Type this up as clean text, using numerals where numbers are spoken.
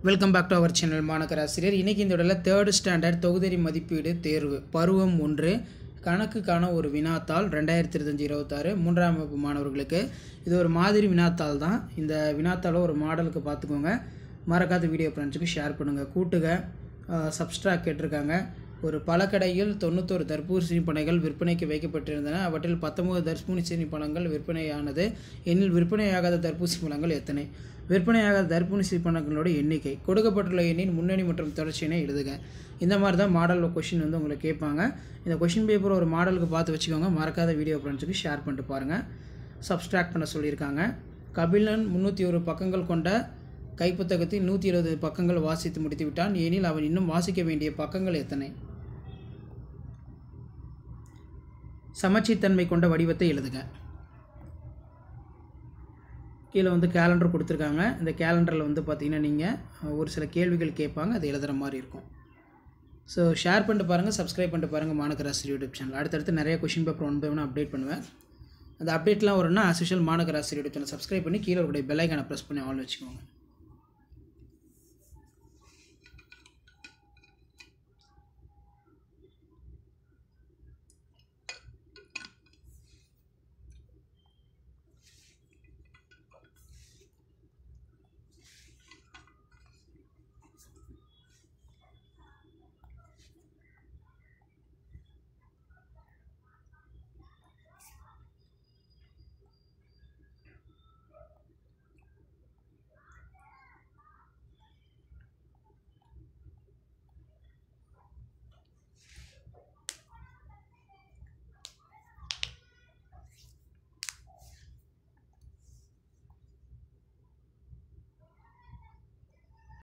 Welcome back to our channel மாணக்கராசிரியர். இன்றைக்கி இந்த இடத்துல 3rd ஸ்டாண்டர்ட் தொகுதி மதிப்பீடு தேர்வு பருவம் 1 கணக்குக்கான ஒரு வினாத்தாள் 2025-26 3ஆம் வகுப்பு மாணவர்களுக்கு இது ஒரு மாதிரி வினாத்தாள் தான். இந்த வினாத்தாளை ஒரு மாடலுக்கு பார்த்துக்கோங்க. மறக்காத வீடியோ ஃப்ரெண்ட்ஸுக்கு ஷேர் பண்ணுங்கள். கூட்டுக சப்ஸ்ட்ராக்ட் கேட்டிருக்காங்க. ஒரு பழக்கடையில் 91 தர்பூசணி பழங்கள் விற்பனைக்கு வைக்கப்பட்டிருந்தன. அவற்றில் 19 தர்பூசணி பழங்கள் விற்பனையானது. எனில் விற்பனையாகாத தர்பூசணி பழங்கள் எத்தனை? விற்பனையாகாத தர்பூசணி பழங்களோட எண்ணிக்கை கொடுக்கப்பட்டுள்ள எண்ணின் முன்னணி மற்றும் தொடர்ச்சியினை எழுதுக. இந்த மாதிரி தான் மாடல் கொஷின் வந்து உங்களுக்கு கேட்பாங்க. இந்த கொஷின் பேப்பர் ஒரு மாடலுக்கு பார்த்து வச்சுக்கோங்க. மறக்காத வீடியோ ஃப்ரெண்ட்ஸுக்கு ஷேர் பண்ணிட்டு பாருங்கள். சப்ஸ்ட்ராக்ட் பண்ண சொல்லியிருக்காங்க. கபிலன் 301 பக்கங்கள் கொண்ட கைப்புத்தகத்தில் 170 பக்கங்கள் வாசித்து முடித்து விட்டான். ஏனில் அவன் இன்னும் வாசிக்க வேண்டிய பக்கங்கள் எத்தனை? சமச்சீர்த்தன்மை கொண்ட வடிவத்தை எழுதுக. கீழே வந்து கேலண்டர் கொடுத்துருக்காங்க. இந்த கேலண்டரில் வந்து பார்த்திங்கன்னா நீங்கள் ஒரு சில கேள்விகள் கேட்பாங்க, அதை எழுதுகிற மாதிரி இருக்கும். ஸோ ஷேர் பண்ணிட்டு பாருங்கள், சப்ஸ்கிரைப் பண்ணிட்டு பாருங்கள் மாணக்கராசிரியர் யூடியூப் சேனல். அடுத்தடுத்து நிறைய கொஷின் பேப்பர் 1 by 1 அப்டேட் பண்ணுவேன். அந்த அப்டேட்லாம் வரும்னா ஆஸ் யூஷுவல் மாணக்கராசிரியர் யூடியூப் சேனல் சப்ஸ்கிரைப் பண்ணி கீழே ஒரு பெல் ஐக்கானை ப்ரெஸ் பண்ணி ஆல் வச்சுக்கோங்க.